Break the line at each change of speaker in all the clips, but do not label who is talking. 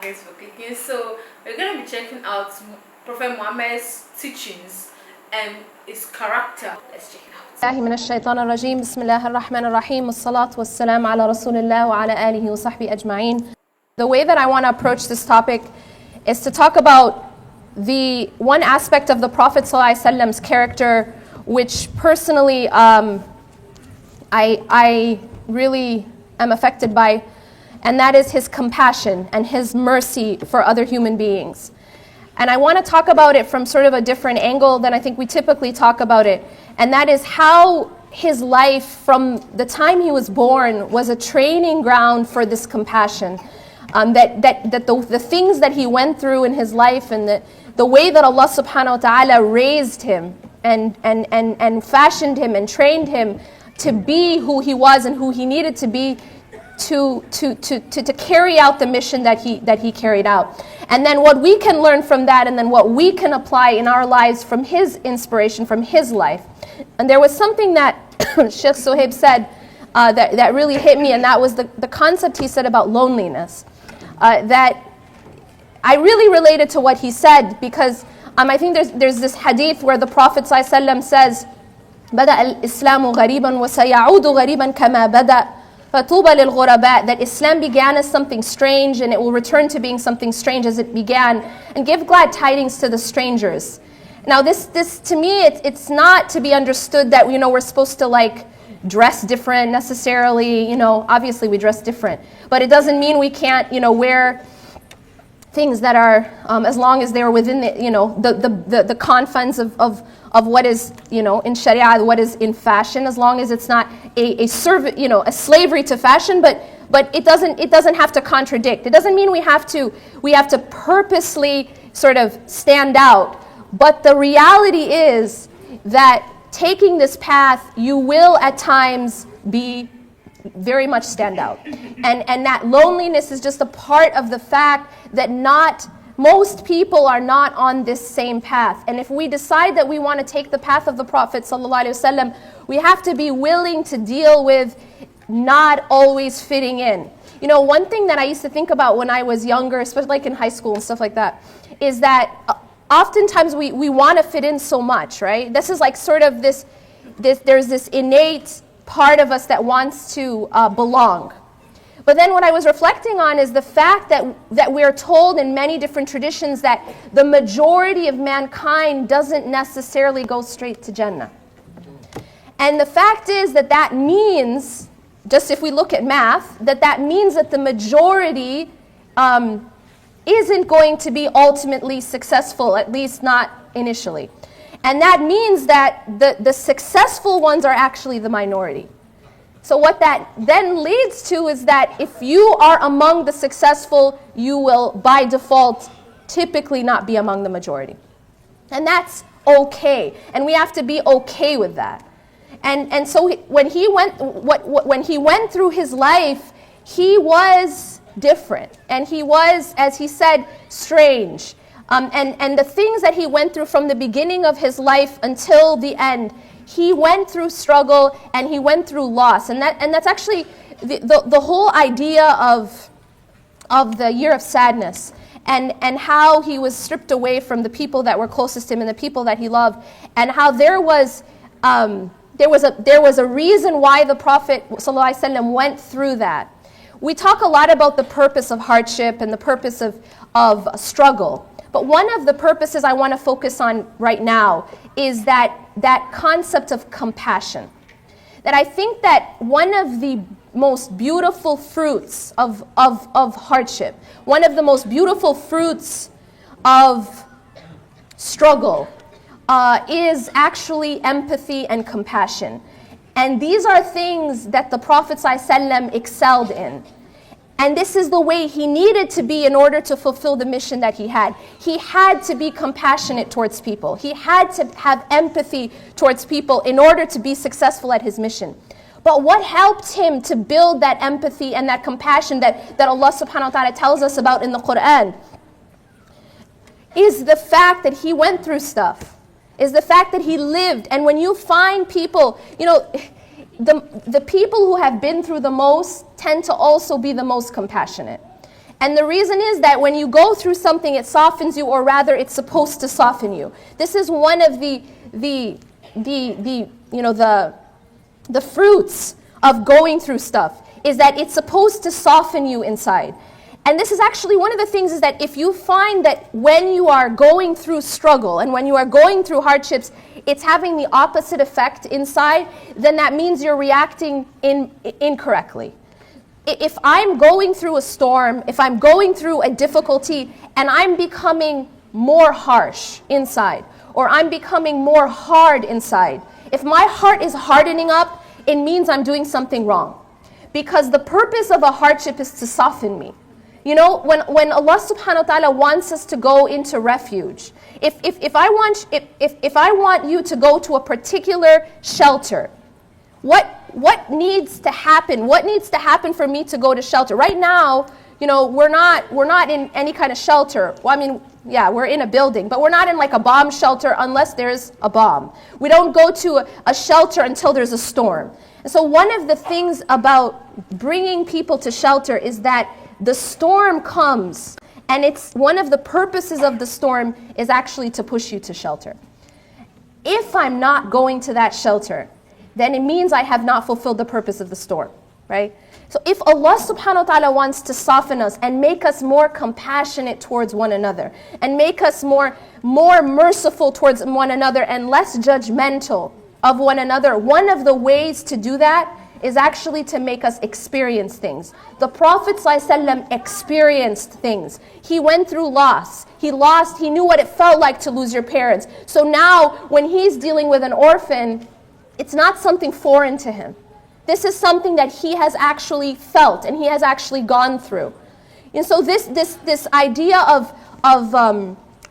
Facebook again. So we're going to be checking out Prophet Muhammad's teachings and his character. Let's check it out.
من الشيطان الرجيم بسم الله الرحمن الرحيم والصلاة والسلام على رسول الله وعلى آله وصحبه أجمعين. The way that I want to approach this topic is to talk about the one aspect of the Prophet ﷺ's character which personally I really am affected by, and that is his compassion and his mercy for other human beings. And I want to talk about it from sort of a different angle than I think we typically talk about it, and that is how his life from the time he was born was a training ground for this compassion. The things that he went through in his life and the way that Allah subhanahu wa ta'ala raised him and fashioned him and trained him to be who he was and who he needed to be to carry out the mission that he carried out. And then what we can learn from that, and then what we can apply in our lives from his inspiration, from his life. And there was something that Sheikh Sohaib said that really hit me, and that was the concept he said about loneliness. That I really related to what he said, because I think there's this hadith where the Prophet ﷺ says, بدأ الإسلام غريبا وسيعود غريبا كما بدأ فطوبى للغرباء, that Islam began as something strange and it will return to being something strange as it began, and give glad tidings to the strangers. Now this to me, it's not to be understood that we're supposed to like dress different necessarily. Obviously we dress different, but it doesn't mean we can't wear things that are as long as they're within the confines of what is in Sharia, what is in fashion, as long as it's not a slavery to fashion, but it doesn't have to contradict. It doesn't mean we have to purposely sort of stand out. But the reality is that taking this path, you will at times be very much stand out. And that loneliness is just a part of the fact that most people are not on this same path. And if we decide that we want to take the path of the Prophet ﷺ, we have to be willing to deal with not always fitting in. One thing that I used to think about when I was younger, especially like in high school and stuff like that, is that oftentimes we want to fit in so much, right? This is like sort of there's this innate part of us that wants to belong. But then what I was reflecting on is the fact that we're told in many different traditions that the majority of mankind doesn't necessarily go straight to Jannah. And the fact is that means, just if we look at math, that means that the majority isn't going to be ultimately successful, at least not initially. And that means that the successful ones are actually the minority. So what that then leads to is that if you are among the successful, you will by default typically not be among the majority. And that's okay. And we have to be okay with that. And so when he went through his life, he was different. And he was, as he said, strange. And the things that he went through from the beginning of his life until the end, he went through struggle and he went through loss. And that's actually the whole idea of the year of sadness, and how he was stripped away from the people that were closest to him and the people that he loved, and how there was a reason why the Prophet ﷺ went through that. We talk a lot about the purpose of hardship and the purpose of struggle. But one of the purposes I want to focus on right now is that concept of compassion. That I think that one of the most beautiful fruits of hardship, one of the most beautiful fruits of struggle is actually empathy and compassion. And these are things that the Prophet ﷺ excelled in. And this is the way he needed to be in order to fulfill the mission that he had. He had to be compassionate towards people. He had to have empathy towards people in order to be successful at his mission. But what helped him to build that empathy and that compassion that Allah subhanahu wa ta'ala tells us about in the Quran is the fact that he went through stuff, is the fact that he lived. And when you find people, the people who have been through the most tend to also be the most compassionate. And the reason is that when you go through something, it softens you, or rather, it's supposed to soften you. This is one of the fruits of going through stuff, is that it's supposed to soften you inside. And this is actually one of the things, is that if you find that when you are going through struggle and when you are going through hardships, it's having the opposite effect inside, then that means you're reacting incorrectly. If I'm going through a storm, if I'm going through a difficulty and I'm becoming more harsh inside, or I'm becoming more hard inside, if my heart is hardening up, it means I'm doing something wrong. Because the purpose of a hardship is to soften me. You know, when Allah subhanahu wa ta'ala wants us to go into refuge, if I want you to go to a particular shelter, what needs to happen? What needs to happen for me to go to shelter? Right now, you know, we're not in any kind of shelter. Well, I mean, yeah, we're in a building, but we're not in like a bomb shelter unless there's a bomb. We don't go to a shelter until there's a storm. And so one of the things about bringing people to shelter is that the storm comes, and it's one of the purposes of the storm is actually to push you to shelter. If I'm not going to that shelter, then it means I have not fulfilled the purpose of the storm, right? So if Allah subhanahu wa ta'ala wants to soften us and make us more compassionate towards one another, and make us more merciful towards one another and less judgmental of one another, one of the ways to do that is actually to make us experience things. The Prophet ﷺ experienced things. He went through loss. He knew what it felt like to lose your parents. So now when he's dealing with an orphan, it's not something foreign to him. This is something that he has actually felt and he has actually gone through. And so this idea of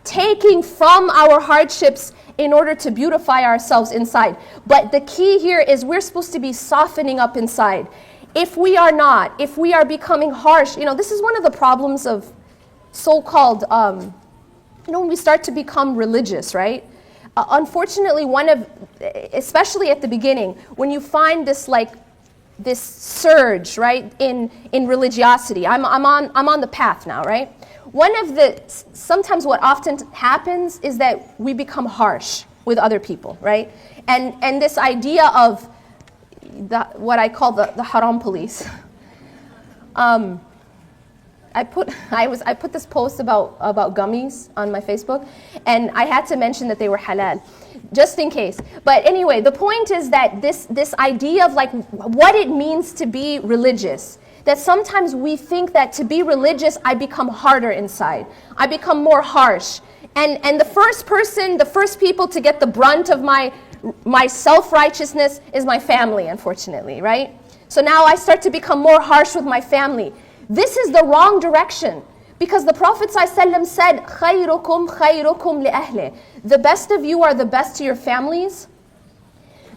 taking from our hardships in order to beautify ourselves inside. But the key here is we're supposed to be softening up inside. If we are not, if we are becoming harsh, you know, this is one of the problems of so-called, when we start to become religious, right? Unfortunately, especially at the beginning, when you find this surge, right, in religiosity. I'm on the path now, right? Sometimes what often happens is that we become harsh with other people, right? And this idea of what I call the haram police. I put this post about gummies on my Facebook, and I had to mention that they were halal, just in case. But anyway, the point is that this idea of like what it means to be religious, that sometimes we think that to be religious, I become harder inside. I become more harsh. And the first people to get the brunt of my self-righteousness is my family, unfortunately, right? So now I start to become more harsh with my family. This is the wrong direction. Because the Prophet ﷺ said, خَيْرُكُمْ خَيْرُكُمْ لِأَهْلِهِ. The best of you are the best to your families.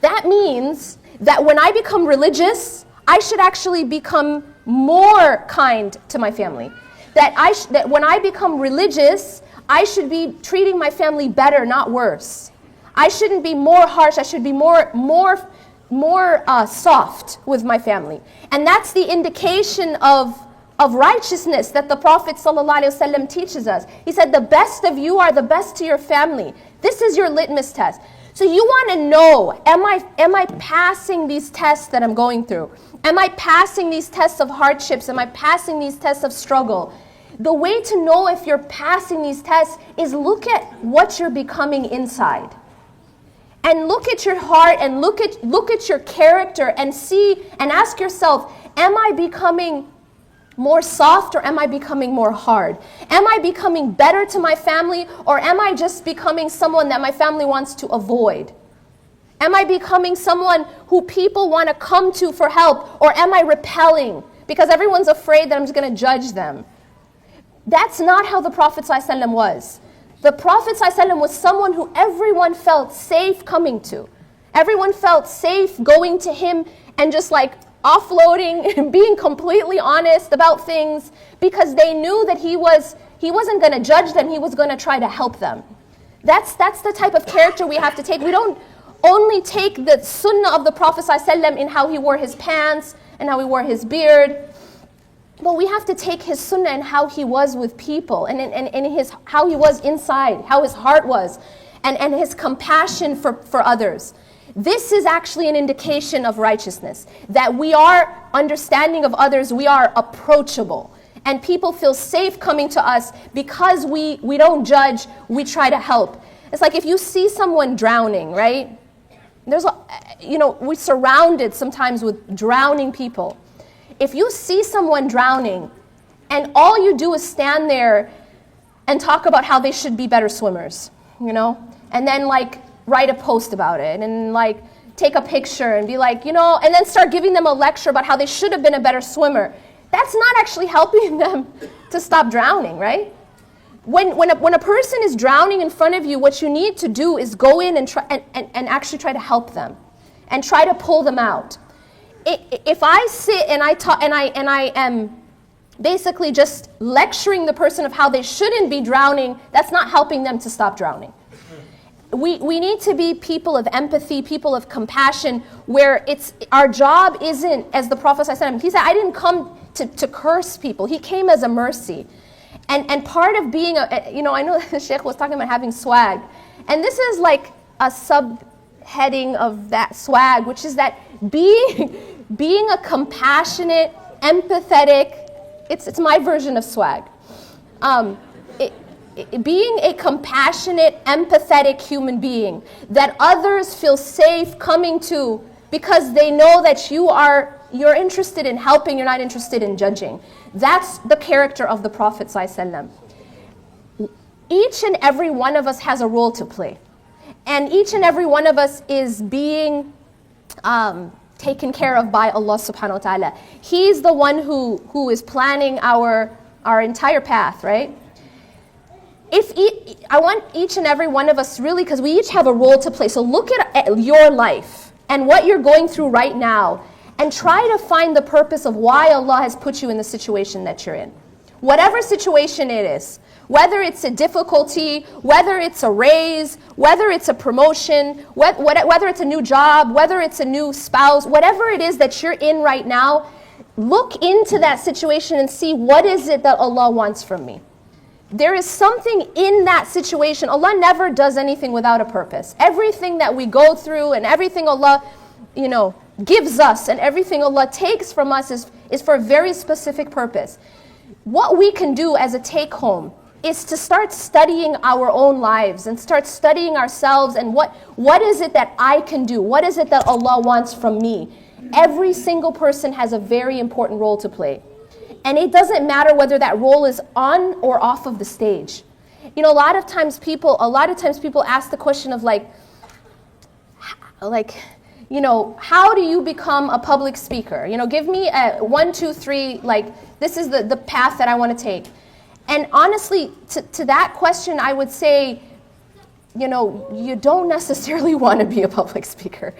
That means that when I become religious, I should actually become more kind to my family. That when I become religious, I should be treating my family better, not worse. I shouldn't be more harsh. I should be more soft with my family. And that's the indication of righteousness that the Prophet ﷺ teaches us. He said, the best of you are the best to your family. This is your litmus test. So you want to know, am I passing these tests that I'm going through? Am I passing these tests of hardships? Am I passing these tests of struggle? The way to know if you're passing these tests is look at what you're becoming inside. And look at your heart and look at your character and see and ask yourself, am I becoming more soft, or am I becoming more hard? Am I becoming better to my family, or am I just becoming someone that my family wants to avoid? Am I becoming someone who people want to come to for help, or am I repelling because everyone's afraid that I'm just going to judge them? That's not how the Prophet ﷺ was. The Prophet ﷺ was someone who everyone felt safe coming to. Everyone felt safe going to him and just like offloading and being completely honest about things, because they knew that he wasn't going to judge them, he was going to try to help them. That's the type of character we have to take. We don't only take the sunnah of the Prophet ﷺ in how he wore his pants and how he wore his beard. But we have to take his sunnah and how he was with people, and his how he was inside, how his heart was, and his compassion for others. This is actually an indication of righteousness, that we are understanding of others, we are approachable. And people feel safe coming to us because we don't judge, we try to help. It's like if you see someone drowning, right? We're surrounded sometimes with drowning people. If you see someone drowning and all you do is stand there and talk about how they should be better swimmers, and then write a post about it and take a picture and be and then start giving them a lecture about how they should have been a better swimmer, that's not actually helping them to stop drowning, right? When a person is drowning in front of you, what you need to do is go in and try and actually try to help them and try to pull them out. If I sit and I talk and I am basically just lecturing the person of how they shouldn't be drowning, that's not helping them to stop drowning. We need to be people of empathy, people of compassion, where our job isn't, as the Prophet ﷺ, he said, I didn't come to curse people. He came as a mercy. And part of being I know the Sheikh was talking about having swag. And this is like a subheading of that swag, which is that being a compassionate, empathetic, it's my version of swag. Being a compassionate, empathetic human being that others feel safe coming to because they know that you're interested in helping, you're not interested in judging. That's the character of the Prophet ﷺ. Each and every one of us has a role to play. And each and every one of us is being taken care of by Allah subhanahu wa ta'ala. He's the one who is planning our entire path, right? I want each and every one of us really, because we each have a role to play. So look at your life and what you're going through right now and try to find the purpose of why Allah has put you in the situation that you're in. Whatever situation it is, whether it's a difficulty, whether it's a raise, whether it's a promotion, whether it's a new job, whether it's a new spouse, whatever it is that you're in right now, look into that situation and see what is it that Allah wants from me. There is something in that situation. Allah never does anything without a purpose. Everything that we go through and everything Allah, gives us and everything Allah takes from us is for a very specific purpose. What we can do as a take-home is to start studying our own lives and start studying ourselves and what is it that I can do? What is it that Allah wants from me? Every single person has a very important role to play. And it doesn't matter whether that role is on or off of the stage. A lot of times people ask the question of how do you become a public speaker? Give me a 1, 2, 3, this is the path that I want to take. And honestly, to that question, I would say, you don't necessarily want to be a public speaker.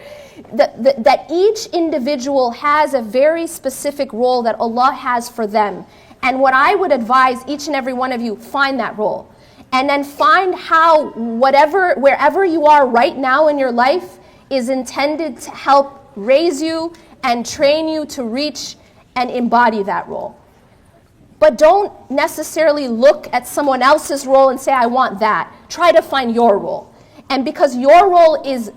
That each individual has a very specific role that Allah has for them. And what I would advise each and every one of you, find that role. And then find how wherever you are right now in your life is intended to help raise you and train you to reach and embody that role. But don't necessarily look at someone else's role and say, I want that. Try to find your role. And because your role is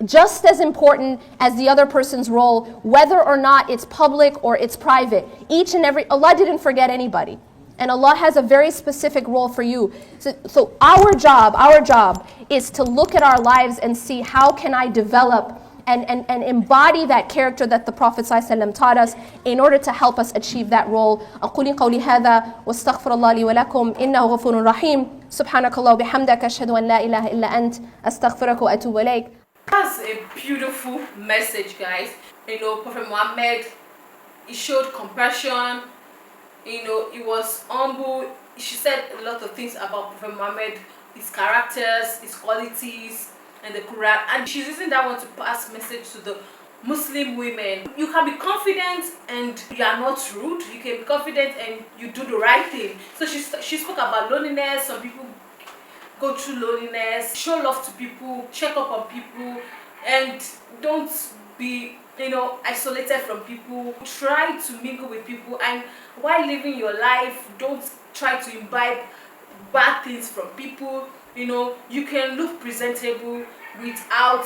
just as important as the other person's role, whether or not it's public or it's private, Allah didn't forget anybody. And Allah has a very specific role for you. So our job is to look at our lives and see how can I develop and embody that character that the Prophet ﷺ taught us in order to help us achieve that role. أقول قولي هذا واستغفر الله لي ولكم إنه غفور رحيم سبحانك الله وبحمدك أشهد أن لا إله إلا أنت أستغفرك وأتوب إليك.
That's a beautiful message, guys. Prophet Muhammad, he showed compassion. He was humble. She said a lot of things about Prophet Muhammad, his characters, his qualities, and the Quran. And she's using that one to pass message to the Muslim women. You can be confident and you are not rude. You can be confident and you do the right thing. So she spoke about loneliness. Some people go through loneliness. Show love to people. Check up on people. And don't be isolated from people. Try to mingle with people, and while living your life, don't try to imbibe bad things from people. You can look presentable without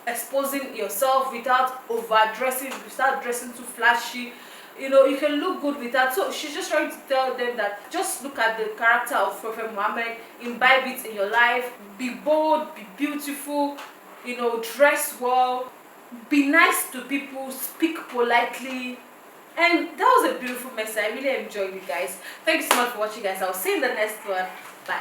exposing yourself, without overdressing, without dressing too flashy. You can look good with that. So she's just trying to tell them that just look at the character of Prophet Muhammad, imbibe it in your life, be bold, be beautiful, dress well, be nice to people, speak politely. And that was a beautiful message. I really enjoyed it, guys. Thank you so much for watching, guys. I'll see you in the next one. Bye.